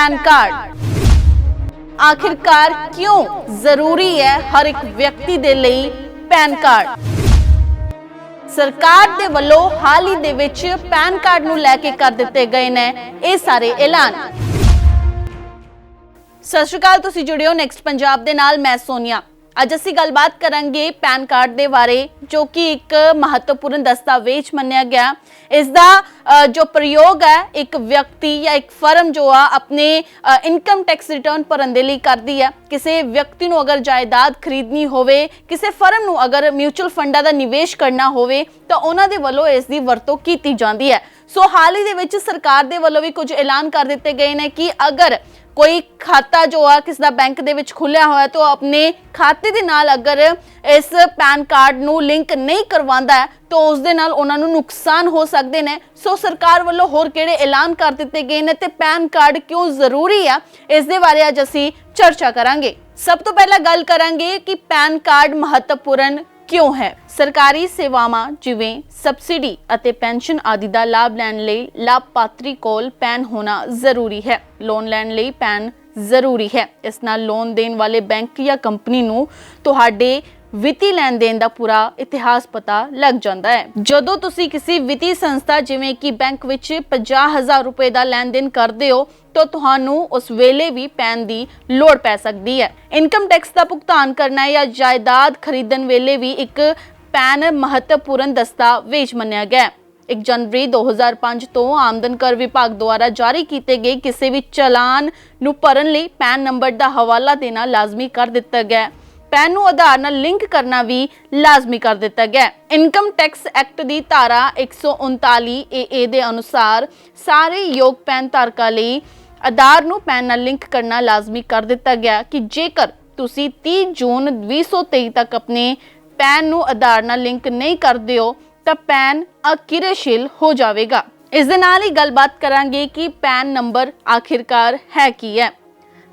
Pan card आखिरकार क्यों जरूरी है हर एक व्यक्ति दे लई पैन कार्ड। सरकार दे वल्लों हाल ही दे विच पैन कार्ड नूं लैके कर दिते गए ने ये सारे ऐलान। सत श्री अकाल, तुसीं जुड़े हो नेक्स्ट पंजाब दे नाल। मैं सोनिया। अज असीं गलबात करांगे पैन कार्ड दे बारे, जो कि एक महत्वपूर्ण दस्तावेज मन्निया गया। इसका जो प्रयोग है एक व्यक्ति या एक फर्म जो आ अपने इनकम टैक्स रिटर्न भरन दे लई करदी है। किसी व्यक्ति नूं अगर जायदाद खरीदनी होवे, किसी फर्म नूं अगर म्यूचुअल फंडां दा निवेश करना होवे तो उन्हां दे वल्लों इस दी वरतों कीती जांदी है। सो हाल ही दे विच सरकार दे वल्लों भी कुछ ऐलान कर दिते गए ने कि अगर कोई खाता जो आ किसी दा बैंक दे विच खुलिया होया तो अपने खाते दे नाल अगर इस पैन कार्ड नूं लिंक नहीं करवांदा है तो उस दे नाल उन्हां नूं नुकसान हो सकदे ने। सो सरकार वल्लों होर किहड़े ऐलान कर दिते गए ने ते पैन कार्ड क्यों जरूरी है, इस दे बारे अज असीं चर्चा करांगे। सब तो पहला गल करांगे कि पैन कार्ड महत्वपूर्ण क्यों है। सरकारी सेवावां जिवें सबसिडी ਅਤੇ ਪੈਨਸ਼ਨ ਆਦਿ ਦਾ ਲਾਭ ਲੈਣ ਲਈ ਲਾਭਪਾਤਰੀ ਕੋਲ ਪੈਨ ਹੋਣਾ ਜ਼ਰੂਰੀ ਹੈ। ਲੋਨ ਲੈਣ ਲਈ ਪੈਨ ਜ਼ਰੂਰੀ ਹੈ। ਇਸ ਨਾਲ ਲੋਨ ਦੇਣ ਵਾਲੇ ਬੈਂਕ ਜਾਂ ਕੰਪਨੀ ਨੂੰ ਤੁਹਾਡੇ ਵਿੱਤੀ ਲੈਣ ਦੇਣ ਦਾ ਪੂਰਾ ਇਤਿਹਾਸ ਪਤਾ ਲੱਗ ਜਾਂਦਾ ਹੈ। ਜਦੋਂ ਤੁਸੀਂ ਕਿਸੇ ਵਿੱਤੀ ਸੰਸਥਾ ਜਿਵੇਂ ਕਿ ਬੈਂਕ ਵਿੱਚ 50,000 ਰੁਪਏ ਦਾ ਲੈਣ ਦੇਣ ਕਰਦੇ ਹੋ तो ਤੁਹਾਨੂੰ उस वेले भी पैन की लोड़ पै सकती है। इनकम टैक्स का भुगतान करना या जायदाद खरीदन वेले भी एक पैन महत्वपूर्ण दस्तावेज मन्निया गया। 1 जनवरी 2005 तो आमदन कर विभाग द्वारा जारी किए गए किसी भी चलान नूं भरन लई पैन नंबर का हवाला देना लाजमी कर दिता गया। पैन नूं आधार नाल लिंक करना भी लाजमी कर दिता गया। इनकम टैक्स एक्ट की धारा 139 ए दे अनुसार सारे योग पैन धारकां लई आधार नूं पैन नाल लिंक करना लाजमी कर दिता गया कि जेकर तुसी 30 जून 2023 तक अपने पैन नूं आधार नाल लिंक नहीं करदे हो तां पैन अकिरयशील हो जाएगा। इस दे नाल ही गलबात करांगे कि पैन नंबर आखिरकार है की है।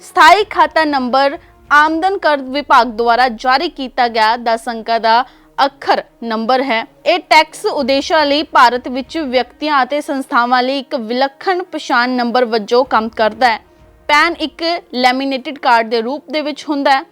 स्थाई खाता नंबर आमदन कर विभाग द्वारा जारी किया गया 10 अंकां दा ਅੱਖਰ ਨੰਬਰ ਹੈ। ਇਹ ਟੈਕਸ ਉਦੇਸ਼ਾਂ ਲਈ ਭਾਰਤ ਵਿੱਚ ਵਿਅਕਤੀਆਂ ਅਤੇ ਸੰਸਥਾਵਾਂ ਲਈ ਇੱਕ ਵਿਲੱਖਣ ਪਛਾਣ ਨੰਬਰ ਵਜੋਂ ਕੰਮ ਕਰਦਾ ਹੈ। ਪੈਨ ਇੱਕ ਲੈਮੀਨੇਟਡ ਕਾਰਡ ਦੇ ਰੂਪ ਦੇ ਵਿੱਚ ਹੁੰਦਾ ਹੈ।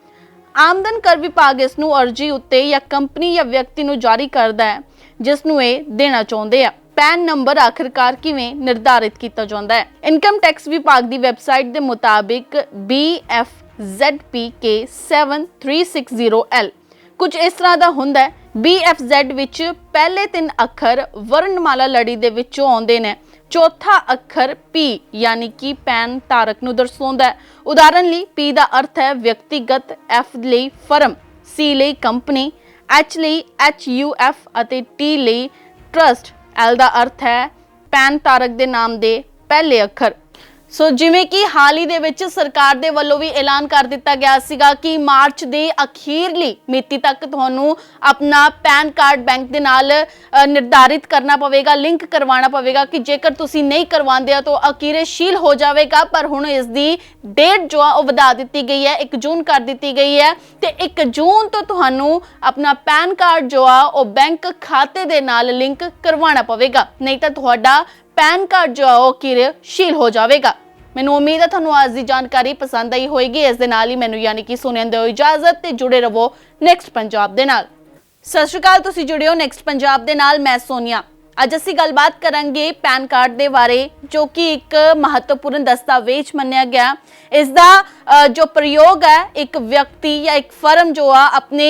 ਆਮਦਨ ਕਰ ਵਿਭਾਗ ਇਸ ਨੂੰ ਅਰਜ਼ੀ ਉੱਤੇ ਜਾਂ ਕੰਪਨੀ ਜਾਂ ਵਿਅਕਤੀ ਨੂੰ ਜਾਰੀ ਕਰਦਾ ਹੈ ਜਿਸ ਨੂੰ ਇਹ ਦੇਣਾ ਚਾਹੁੰਦੇ ਆ। पैन नंबर आखिरकार किवें निर्धारित किया जाता है। इनकम टैक्स विभाग की वैबसाइट के मुताबिक BFZPK 7360L कुछ इस तरह का हुंदा है। BFZ विच पहले 3 अखर वर्णमाला लड़ी दे विचों आउंदे ने। चौथा अखर P यानी कि पैन धारक नूं दर्शाउंदा है। उदाहरण लई P का अर्थ है व्यक्तिगत, F लई फर्म, C लई कंपनी, H लई HUF अते T लई ट्रस्ट, L का अर्थ है पैन धारक के नाम के पहले अखर। सो जिवें कि हाल ही दे विच सरकार दे वल्लों भी ऐलान कर दिता गया सीगा कि मार्च दे अखीरली मिति तक तुहानूं अपना पैन कार्ड बैंक दे नाल निर्धारित करना पवेगा, लिंक करवाना पवेगा कि जेकर तुसीं नहीं करवांदे हो तो अकिरयशील हो जाएगा। पर हुण इस दी डेट जो आ वधा दित्ती गई है, 1 जून कर दित्ती गई है ते 1 जून तो तुहानूं अपना पैन कार्ड जो आ वो बैंक खाते दे नाल लिंक करवाना पवेगा, नहीं तो तुहाडा पैन कार्ड जो है किरयशील हो जाएगा। मैनूं उम्मीद है तुहानूं आज की जानकारी पसंद आई होएगी। इस दे नाल ही मैनूं यानी कि सुनन दिओ इजाजत ते जुड़े रहो नेक्स्ट पंजाब दे नाल। सत श्री अकाल, तुसीं जुड़े हो नेक्स्ट पंजाब दे नाल। मैं सोनिया। अज असीं गलबात करांगे पैन कार्ड दे बारे, जो कि एक महत्वपूर्ण दस्तावेज मन्निया गया। इसका जो प्रयोग है एक व्यक्ति या एक फर्म जो आ अपने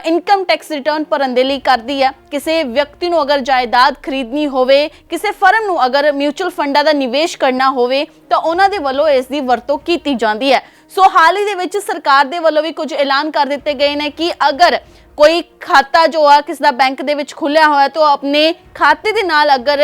इनकम टैक्स रिटर्न भरन दे लई करदी है। किसी व्यक्ति नूं अगर जायदाद खरीदनी होवे, किसी फर्म नूं अगर म्यूचुअल फंडां दा निवेश करना होवे तो उन्हां दे वल्लों इस दी वरतों कीती जांदी है। सो हाल ही दे विच सरकार दे वल्लों भी कुछ ऐलान कर दिते गए ने कि अगर कोई खाता जो आ किसी दा बैंक दे विच खुलिया होया तो अपने खाते दे नाल अगर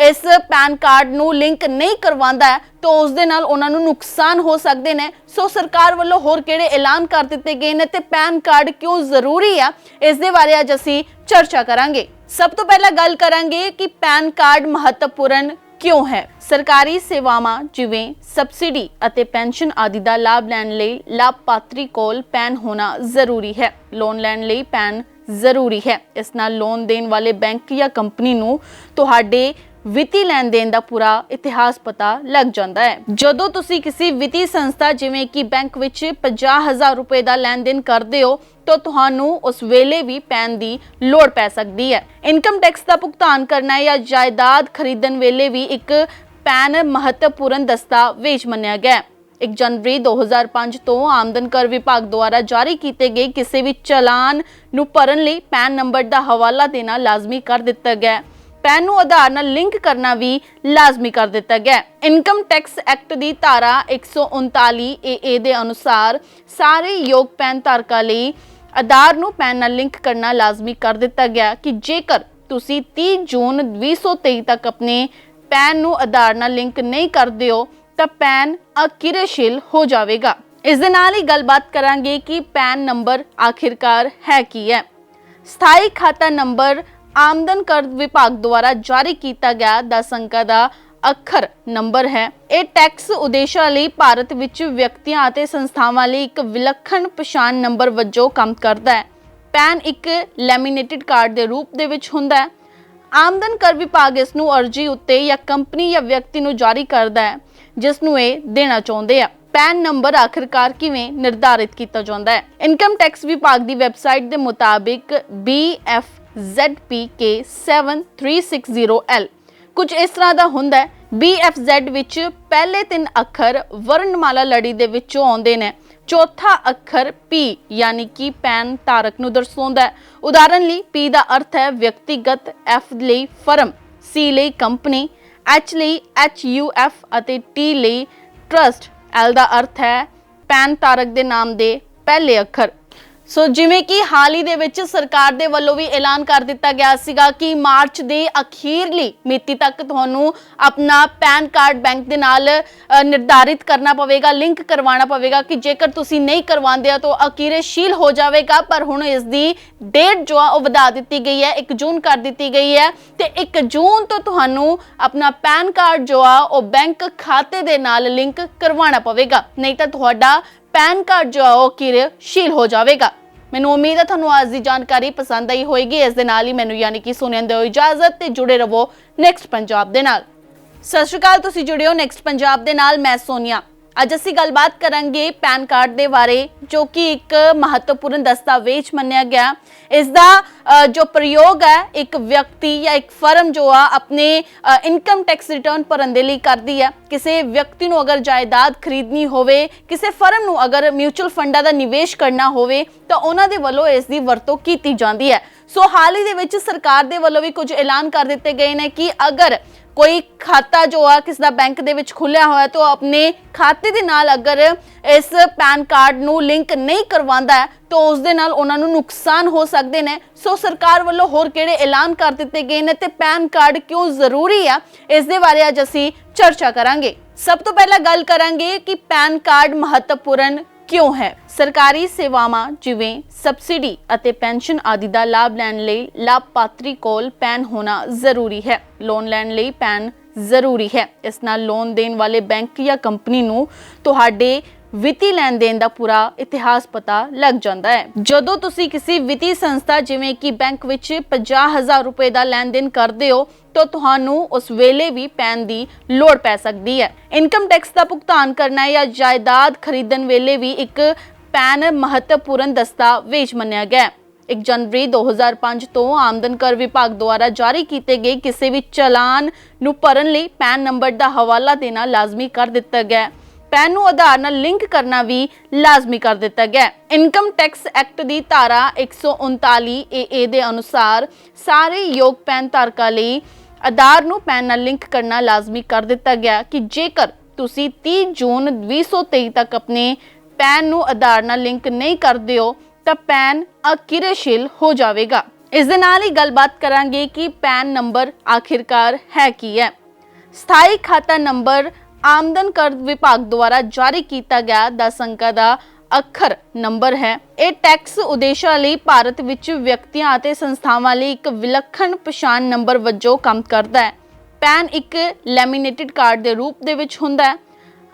इस पैन कार्ड नूं लिंक नहीं करवांदा है तो उस दे नाल उन्हां नूं नुकसान हो सकदे ने। सो सरकार वल्लों होर किहड़े ऐलान कर दिते गए ने ते पैन कार्ड क्यों जरूरी है, इस दे बारे अज असीं चर्चा करांगे। सब तो पहला गल करांगे कि पैन कार्ड महत्वपूर्ण क्यों है। सरकारी सेवावां जिवें सबसिडी ਅਤੇ ਪੈਨਸ਼ਨ ਆਦि ਦਾ ਲਾਭ ਲੈਣ ਲਈ ਲਾਭਪਾਤਰੀ ਕੋਲ ਪੈਨ ਹੋਣਾ ਜ਼ਰੂਰੀ ਹੈ। ਲੋਨ ਲੈਣ ਲਈ ਪੈਨ ਜ਼ਰੂਰੀ ਹੈ। ਇਸ ਨਾਲ ਲੋਨ ਦੇਣ ਵਾਲੇ ਬੈਂਕ ਜਾਂ ਕੰਪਨੀ ਨੂੰ ਤੁਹਾਡੇ ਵਿੱਤੀ ਲੈਣ ਦੇਣ ਦਾ ਪੂਰਾ ਇਤਿਹਾਸ ਪਤਾ ਲੱਗ ਜਾਂਦਾ ਹੈ। ਜਦੋਂ ਤੁਸੀਂ ਕਿਸੇ ਵਿੱਤੀ ਸੰਸਥਾ ਜਿਵੇਂ ਕਿ ਬੈਂਕ ਵਿੱਚ 50,000 ਰੁਪਏ ਦਾ ਲੈਣ ਦੇਣ ਕਰਦੇ ਹੋ ਤਾਂ ਤੁਹਾਨੂੰ ਉਸ ਵੇਲੇ ਵੀ ਪੈਨ ਦੀ ਲੋੜ ਪੈ ਸਕਦੀ ਹੈ। ਇਨਕਮ ਟੈਕਸ ਦਾ ਭੁਗਤਾਨ ਕਰਨਾ ਜਾਂ ਜਾਇਦਾਦ ਖਰੀਦਣ ਵੇਲੇ ਵੀ ਇੱਕ ਪੈਨ ਮਹੱਤਵਪੂਰਨ ਦਸਤਾਵੇਜ਼ ਮੰਨਿਆ ਗਿਆ ਹੈ। 1 ਜਨਵਰੀ 2005 ਤੋਂ ਆਮਦਨ ਕਰ ਵਿਭਾਗ ਦੁਆਰਾ ਜਾਰੀ ਕੀਤੇ ਗਏ ਕਿਸੇ ਵੀ ਚਲਾਨ ਨੂੰ ਭਰਨ ਲਈ ਪੈਨ ਨੰਬਰ ਦਾ ਹਵਾਲਾ ਦੇਣਾ ਲਾਜ਼ਮੀ ਕਰ ਦਿੱਤਾ ਗਿਆ ਹੈ। ਪੈਨ ਨੂੰ ਆਧਾਰ ਨਾਲ ਲਿੰਕ ਕਰਨਾ ਵੀ ਲਾਜ਼ਮੀ ਕਰ ਦਿੱਤਾ ਗਿਆ ਹੈ। ਇਨਕਮ ਟੈਕਸ ਐਕਟ ਦੀ ਧਾਰਾ 139 ਏ ਦੇ ਅਨੁਸਾਰ ਸਾਰੇ ਯੋਗ ਪੈਨ ਧਾਰਕਾਂ ਲਈ ਆਧਾਰ ਨੂੰ ਪੈਨ ਨਾਲ ਲਿੰਕ ਕਰਨਾ ਲਾਜ਼ਮੀ ਕਰ ਦਿੱਤਾ ਗਿਆ ਕਿ ਜੇਕਰ ਤੁਸੀਂ 30 ਜੂਨ 2023 ਤੱਕ ਆਪਣੇ ਪੈਨ ਨੂੰ ਆਧਾਰ ਨਾਲ ਲਿੰਕ ਨਹੀਂ ਕਰਦੇ ਹੋ ਤਾਂ ਪੈਨ ਅਕਿਰਿਆਸ਼ੀਲ ਹੋ ਜਾਵੇਗਾ। ਇਸ ਦੇ ਨਾਲ ਹੀ ਗੱਲਬਾਤ ਕਰਾਂਗੇ ਕਿ ਪੈਨ ਨੰਬਰ ਆਖਿਰਕਾਰ ਹੈ ਕੀ ਹੈ। ਸਥਾਈ ਖਾਤਾ ਨੰਬਰ ਆਮਦਨ ਕਰ ਵਿਭਾਗ ਦੁਆਰਾ ਜਾਰੀ ਕੀਤਾ ਗਿਆ 10 ਅੰਕਾਂ ਦਾ ਅੱਖਰ ਨੰਬਰ ਹੈ। ਇਹ ਟੈਕਸ ਉਦੇਸ਼ਾਂ ਲਈ ਭਾਰਤ ਵਿੱਚ ਵਿਅਕਤੀਆਂ ਅਤੇ ਸੰਸਥਾਵਾਂ ਲਈ ਇੱਕ ਵਿਲੱਖਣ ਪਛਾਣ ਨੰਬਰ ਵਜੋਂ ਕੰਮ ਕਰਦਾ ਹੈ। ਪੈਨ ਇੱਕ ਲੈਮੀਨੇਟਡ ਕਾਰਡ ਦੇ ਰੂਪ ਦੇ ਵਿੱਚ ਹੁੰਦਾ ਹੈ। ਆਮਦਨ ਕਰ ਵਿਭਾਗ ਇਸ ਨੂੰ ਅਰਜ਼ੀ ਉੱਤੇ ਜਾਂ ਕੰਪਨੀ ਜਾਂ ਵਿਅਕਤੀ ਨੂੰ ਜਾਰੀ ਕਰਦਾ ਹੈ ਜਿਸ ਨੂੰ ਇਹ ਦੇਣਾ ਚਾਹੁੰਦੇ ਆ। ਪੈਨ ਨੰਬਰ ਆਖਿਰਕਾਰ ਕਿਵੇਂ ਨਿਰਧਾਰਿਤ ਕੀਤਾ ਜਾਂਦਾ ਹੈ? ਇਨਕਮ ਟੈਕਸ ਵਿਭਾਗ ਦੀ ਵੈਬਸਾਈਟ ਦੇ ਮੁਤਾਬਿਕ BFZPK 7360L ਕੁਝ ਇਸ ਤਰ੍ਹਾਂ ਦਾ ਹੁੰਦਾ ਹੈ। BFZ ਵਿੱਚ ਪਹਿਲੇ 3 ਅੱਖਰ ਵਰਣਮਾਲਾ ਲੜੀ ਦੇ ਵਿੱਚੋਂ ਆਉਂਦੇ ਨੇ। ਚੌਥਾ ਅੱਖਰ P ਯਾਨੀ ਕਿ ਪੈਨ ਧਾਰਕ ਨੂੰ ਦਰਸਾਉਂਦਾ ਹੈ। ਉਦਾਹਰਨ ਲਈ P ਦਾ ਅਰਥ ਹੈ ਵਿਅਕਤੀਗਤ, F ਲਈ ਫਰਮ, C ਲਈ ਕੰਪਨੀ, H ਲਈ HUF ਅਤੇ T ਲਈ ਟਰਸਟ। L ਦਾ ਅਰਥ ਹੈ ਪੈਨ ਧਾਰਕ ਦੇ ਨਾਮ ਦੇ ਪਹਿਲੇ ਅੱਖਰ। ਸੋ ਜਿਵੇਂ ਕਿ ਹਾਲ ਹੀ ਦੇ ਵਿੱਚ ਸਰਕਾਰ ਦੇ ਵੱਲੋਂ ਵੀ ਐਲਾਨ ਕਰ ਦਿੱਤਾ ਗਿਆ ਸੀਗਾ ਕਿ ਮਾਰਚ ਦੇ ਅਖੀਰਲੀ ਮਿਤੀ ਤੱਕ ਤੁਹਾਨੂੰ ਆਪਣਾ ਪੈਨ ਕਾਰਡ ਬੈਂਕ ਦੇ ਨਾਲ ਨਿਰਧਾਰਿਤ ਕਰਨਾ ਪਵੇਗਾ, ਲਿੰਕ ਕਰਵਾਉਣਾ ਪਵੇਗਾ ਕਿ ਜੇਕਰ ਤੁਸੀਂ ਨਹੀਂ ਕਰਵਾਉਂਦੇ ਤਾਂ ਅਕਿਰਿਆਸ਼ੀਲ ਹੋ ਜਾਵੇਗਾ। ਪਰ ਹੁਣ ਇਸ ਦੀ ਡੇਟ ਜੋ ਆ ਉਹ ਵਧਾ ਦਿੱਤੀ ਗਈ ਹੈ, 1 ਜੂਨ ਕਰ ਦਿੱਤੀ ਗਈ ਹੈ ਤੇ 1 ਜੂਨ ਤੋਂ ਤੁਹਾਨੂੰ ਆਪਣਾ ਪੈਨ ਕਾਰਡ ਜੋ ਆ ਉਹ ਬੈਂਕ ਖਾਤੇ ਦੇ ਨਾਲ ਲਿੰਕ ਕਰਵਾਉਣਾ ਪਵੇਗਾ, ਨਹੀਂ ਤਾਂ ਤੁਹਾਡਾ ਪੈਨ ਕਾਰਡ ਜੋ ਆ ਉਹ ਅਕਿਰਿਆਸ਼ੀਲ ਹੋ ਜਾਵੇਗਾ। ਮੈਨੂੰ ਉਮੀਦ ਹੈ ਤੁਹਾਨੂੰ ਅੱਜ ਦੀ ਜਾਣਕਾਰੀ ਪਸੰਦ ਆਈ ਹੋਏਗੀ। ਇਸ ਦੇ ਨਾਲ ਹੀ ਮੈਨੂੰ ਯਾਨੀ ਕਿ ਸੁਣਨ ਦਿਓ ਇਜਾਜ਼ਤ ਤੇ ਜੁੜੇ ਰਹੋ ਨੈਕਸਟ ਪੰਜਾਬ ਦੇ ਨਾਲ। ਸਤਿ ਸ਼੍ਰੀ ਅਕਾਲ, ਤੁਸੀਂ ਜੁੜੇ ਹੋ ਨੈਕਸਟ ਪੰਜਾਬ ਦੇ ਨਾਲ। ਮੈਂ ਸੋਨੀਆ। ਅੱਜ ਅਸੀਂ ਗੱਲਬਾਤ ਕਰਾਂਗੇ ਪੈਨ ਕਾਰਡ ਦੇ ਬਾਰੇ ਜੋ ਕਿ ਇੱਕ ਮਹੱਤਵਪੂਰਨ ਦਸਤਾਵੇਜ਼ ਮੰਨਿਆ ਗਿਆ। ਇਸ ਦਾ ਜੋ ਪ੍ਰਯੋਗ ਹੈ ਇੱਕ ਵਿਅਕਤੀ ਜਾਂ ਇੱਕ ਫਰਮ ਜੋ ਆ ਆਪਣੇ ਇਨਕਮ ਟੈਕਸ ਰਿਟਰਨ ਭਰਨ ਦੇ ਲਈ ਕਰਦੀ ਹੈ। ਕਿਸੇ ਵਿਅਕਤੀ ਨੂੰ ਅਗਰ ਜਾਇਦਾਦ ਖਰੀਦਣੀ ਹੋਵੇ, ਕਿਸੇ ਫਰਮ ਨੂੰ ਅਗਰ ਮਿਊਚੁਅਲ ਫੰਡਾਂ ਦਾ ਨਿਵੇਸ਼ ਕਰਨਾ ਹੋਵੇ ਤਾਂ ਉਹਨਾਂ ਦੇ ਵੱਲੋਂ ਇਸ ਦੀ ਵਰਤੋਂ ਕੀਤੀ ਜਾਂਦੀ ਹੈ। ਸੋ ਹਾਲ ਹੀ ਦੇ ਵਿੱਚ ਸਰਕਾਰ ਦੇ ਵੱਲੋਂ ਵੀ ਕੁਝ ਐਲਾਨ ਕਰ ਦਿੱਤੇ ਗਏ ਨੇ ਕਿ ਅਗਰ ਕੋਈ ਖਾਤਾ ਜੋ ਆ ਕਿਸ ਦਾ ਬੈਂਕ ਦੇ ਵਿੱਚ ਖੁੱਲਿਆ ਹੋਇਆ ਤਾਂ ਆਪਣੇ ਖਾਤੇ ਦੇ ਨਾਲ ਅਗਰ ਇਸ ਪੈਨ ਕਾਰਡ ਨੂੰ ਲਿੰਕ ਨਹੀਂ ਕਰਵਾਉਂਦਾ ਤਾਂ ਉਸ ਦੇ ਨਾਲ ਉਹਨਾਂ ਨੂੰ ਨੁਕਸਾਨ ਹੋ ਸਕਦੇ ਨੇ। ਸੋ ਸਰਕਾਰ ਵੱਲੋਂ ਹੋਰ ਕਿਹੜੇ ਐਲਾਨ ਕਰ ਦਿੱਤੇ ਗਏ ਨੇ ਤੇ ਪੈਨ ਕਾਰਡ ਕਿਉਂ ਜ਼ਰੂਰੀ ਆ, ਇਸ ਦੇ ਬਾਰੇ ਅੱਜ ਅਸੀਂ ਚਰਚਾ ਕਰਾਂਗੇ। ਸਭ ਤੋਂ ਪਹਿਲਾਂ ਗੱਲ ਕਰਾਂਗੇ ਕਿ ਪੈਨ ਕਾਰਡ ਮਹੱਤਵਪੂਰਨ ਕਿਉਂ ਹੈ। ਸਰਕਾਰੀ ਸੇਵਾਵਾਂ ਜਿਵੇਂ ਸਬਸਿਡੀ ਅਤੇ ਪੈਨਸ਼ਨ ਆਦਿ ਦਾ ਲਾਭ ਲੈਣ ਲਈ ਲਾਭਪਾਤਰੀ ਕੋਲ ਪੈਨ ਹੋਣਾ ਜ਼ਰੂਰੀ ਹੈ। ਲੋਨ ਲੈਣ ਲਈ ਪੈਨ ਜ਼ਰੂਰੀ ਹੈ। ਇਸ ਨਾਲ ਲੋਨ ਦੇਣ ਵਾਲੇ ਬੈਂਕ ਜਾਂ ਕੰਪਨੀ ਨੂੰ ਤੁਹਾਡੇ ਵਿੱਤੀ ਲੈਣ ਦੇਣ ਦਾ ਪੂਰਾ ਇਤਿਹਾਸ ਪਤਾ ਲੱਗ ਜਾਂਦਾ ਹੈ। ਜਦੋਂ ਤੁਸੀਂ ਕਿਸੇ ਵਿੱਤੀ ਸੰਸਥਾ ਜਿਵੇਂ ਕਿ ਬੈਂਕ ਵਿੱਚ 50,000 ਰੁਪਏ ਦਾ ਲੈਣ ਦੇਣ ਕਰਦੇ ਹੋ ਤਾਂ ਤੁਹਾਨੂੰ ਉਸ ਵੇਲੇ ਵੀ ਪੈਨ ਦੀ ਲੋੜ ਪੈ ਸਕਦੀ ਹੈ। ਇਨਕਮ ਟੈਕਸ ਦਾ ਭੁਗਤਾਨ ਕਰਨਾ ਜਾਂ ਜਾਇਦਾਦ ਖਰੀਦਣ ਵੇਲੇ ਵੀ ਇੱਕ ਪੈਨ ਮਹੱਤਵਪੂਰਨ ਦਸਤਾਵੇਜ਼ ਮੰਨਿਆ ਗਿਆ ਹੈ। 1 ਜਨਵਰੀ 2005 ਤੋਂ ਆਮਦਨ ਕਰ ਵਿਭਾਗ ਦੁਆਰਾ ਜਾਰੀ ਕੀਤੇ ਗਏ ਕਿਸੇ ਵੀ ਚਲਾਨ ਨੂੰ ਭਰਨ ਲਈ ਪੈਨ ਨੰਬਰ ਦਾ ਹਵਾਲਾ ਦੇਣਾ ਲਾਜ਼ਮੀ ਕਰ ਦਿੱਤਾ ਗਿਆ ਹੈ। ਪੈਨ ਨੂੰ ਆਧਾਰ ਨਾਲ ਲਿੰਕ ਕਰਨਾ ਵੀ ਲਾਜ਼ਮੀ ਕਰ ਦਿੱਤਾ ਗਿਆ ਹੈ। ਇਨਕਮ ਟੈਕਸ ਐਕਟ ਦੀ ਧਾਰਾ 139 ਏ ਦੇ ਅਨੁਸਾਰ ਸਾਰੇ ਯੋਗ ਪੈਨ ਧਾਰਕਾਂ ਲਈ ਆਧਾਰ ਨੂੰ ਪੈਨ ਨਾਲ ਲਿੰਕ ਕਰਨਾ ਲਾਜ਼ਮੀ ਕਰ ਦਿੱਤਾ ਗਿਆ ਕਿ ਜੇਕਰ ਤੁਸੀਂ 30 ਜੂਨ 2023 ਤੱਕ ਆਪਣੇ ਪੈਨ ਨੂੰ ਆਧਾਰ ਨਾਲ ਲਿੰਕ ਨਹੀਂ ਕਰਦੇ ਹੋ ਤਾਂ ਪੈਨ ਅਕਿਰਿਆਸ਼ੀਲ ਹੋ ਜਾਵੇਗਾ। ਇਸ ਦੇ ਨਾਲ ਹੀ ਗੱਲਬਾਤ ਕਰਾਂਗੇ ਕਿ ਪੈਨ ਨੰਬਰ ਆਖਿਰਕਾਰ ਹੈ ਕੀ ਹੈ। ਸਥਾਈ ਖਾਤਾ ਨੰਬਰ ਆਮਦਨ ਕਰ ਵਿਭਾਗ ਦੁਆਰਾ ਜਾਰੀ ਕੀਤਾ ਗਿਆ 10 ਅੰਕਾਂ ਦਾ ਅੱਖਰ ਨੰਬਰ ਹੈ। ਇਹ ਟੈਕਸ ਉਦੇਸ਼ਾਂ ਲਈ ਭਾਰਤ ਵਿੱਚ ਵਿਅਕਤੀਆਂ ਅਤੇ ਸੰਸਥਾਵਾਂ ਲਈ ਇੱਕ ਵਿਲੱਖਣ ਪਛਾਣ ਨੰਬਰ ਵਜੋਂ ਕੰਮ ਕਰਦਾ ਹੈ। ਪੈਨ ਇੱਕ ਲੈਮੀਨੇਟਡ ਕਾਰਡ ਦੇ ਰੂਪ ਦੇ ਵਿੱਚ ਹੁੰਦਾ ਹੈ।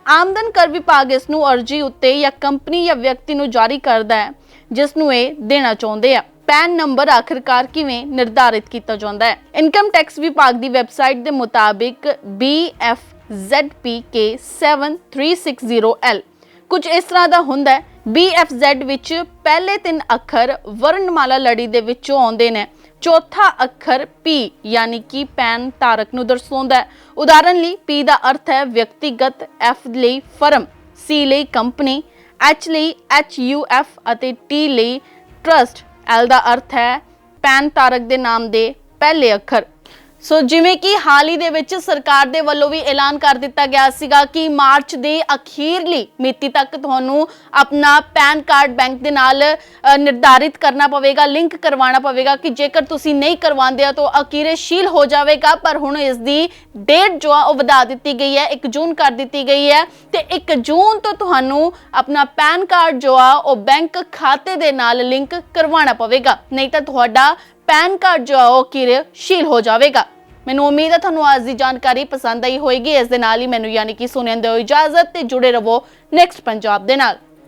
ਆਮਦਨ ਕਰ ਵਿਭਾਗ ਇਸ ਨੂੰ ਅਰਜ਼ੀ ਉੱਤੇ ਜਾਂ ਕੰਪਨੀ ਜਾਂ ਵਿਅਕਤੀ ਨੂੰ ਜਾਰੀ ਕਰਦਾ ਹੈ ਜਿਸ ਨੂੰ ਇਹ ਦੇਣਾ ਚਾਹੁੰਦੇ ਆ। ਪੈਨ ਨੰਬਰ ਆਖਿਰਕਾਰ ਕਿਵੇਂ ਨਿਰਧਾਰਿਤ ਕੀਤਾ ਜਾਂਦਾ ਹੈ। ਇਨਕਮ ਟੈਕਸ ਵਿਭਾਗ ਦੀ ਵੈਬਸਾਈਟ ਦੇ ਮੁਤਾਬਿਕ BFZPK 7360L ਕੁਝ ਇਸ ਤਰ੍ਹਾਂ ਦਾ ਹੁੰਦਾ ਹੈ। BFZ ਵਿੱਚ ਪਹਿਲੇ 3 ਅੱਖਰ ਵਰਣਮਾਲਾ ਲੜੀ ਦੇ ਵਿੱਚੋਂ ਆਉਂਦੇ ਨੇ। ਚੌਥਾ ਅੱਖਰ P ਯਾਨੀ ਕਿ ਪੈਨ ਧਾਰਕ ਨੂੰ ਦਰਸਾਉਂਦਾ ਹੈ। ਉਦਾਹਰਨ ਲਈ P ਦਾ ਅਰਥ ਹੈ ਵਿਅਕਤੀਗਤ, F ਲਈ ਫਰਮ, C ਲਈ ਕੰਪਨੀ, H ਲਈ HUF ਅਤੇ T ਲਈ ਟਰਸਟ। L ਦਾ ਅਰਥ ਹੈ ਪੈਨ ਧਾਰਕ ਦੇ ਨਾਮ ਦੇ ਪਹਿਲੇ ਅੱਖਰ। ਸੋ ਜਿਵੇਂ ਕਿ ਹਾਲ ਹੀ ਦੇ ਵਿੱਚ ਸਰਕਾਰ ਦੇ ਵੱਲੋਂ ਵੀ ਐਲਾਨ ਕਰ ਦਿੱਤਾ ਗਿਆ ਸੀਗਾ ਕਿ ਮਾਰਚ ਦੇ ਅਖੀਰਲੀ ਮਿਤੀ ਤੱਕ ਤੁਹਾਨੂੰ ਆਪਣਾ ਪੈਨ ਕਾਰਡ ਬੈਂਕ ਦੇ ਨਾਲ ਨਿਰਧਾਰਿਤ ਕਰਨਾ ਪਵੇਗਾ, ਲਿੰਕ ਕਰਵਾਉਣਾ ਪਵੇਗਾ ਕਿ ਜੇਕਰ ਤੁਸੀਂ ਨਹੀਂ ਕਰਵਾਉਂਦੇ ਹੋ ਤਾਂ ਅਕਿਰਯਸ਼ੀਲ ਹੋ ਜਾਵੇਗਾ। ਪਰ ਹੁਣ ਇਸ ਦੀ ਡੇਟ ਜੋ ਆ ਉਹ ਵਧਾ ਦਿੱਤੀ ਗਈ ਹੈ, 1 ਜੂਨ ਕਰ ਦਿੱਤੀ ਗਈ ਹੈ ਤੇ 1 ਜੂਨ ਤੋਂ ਤੁਹਾਨੂੰ ਆਪਣਾ ਪੈਨ ਕਾਰਡ ਜੋ ਆ ਉਹ ਬੈਂਕ ਖਾਤੇ ਦੇ ਨਾਲ ਲਿੰਕ ਕਰਵਾਉਣਾ ਪਵੇਗਾ, ਨਹੀਂ ਤਾਂ ਤੁਹਾਡਾ ਪੈਨ ਕਾਰਡ ਜੋ ਆ ਉਹ ਅਕਿਰਯਸ਼ੀਲ ਹੋ ਜਾਵੇਗਾ। ਮੈਨੂੰ ਉਮੀਦ ਹੈ ਤੁਹਾਨੂੰ ਅੱਜ ਦੀ ਜਾਣਕਾਰੀ ਪਸੰਦ ਆਈ ਹੋਏਗੀ। ਇਸ ਦੇ ਨਾਲ ਹੀ ਮੈਨੂੰ ਯਾਨੀ ਕਿ ਸੁਣਨ ਦਿਓ ਇਜਾਜ਼ਤ ਤੇ ਜੁੜੇ ਰਹੋ ਨੈਕਸਟ ਪੰਜਾਬ ਦੇ ਨਾਲ।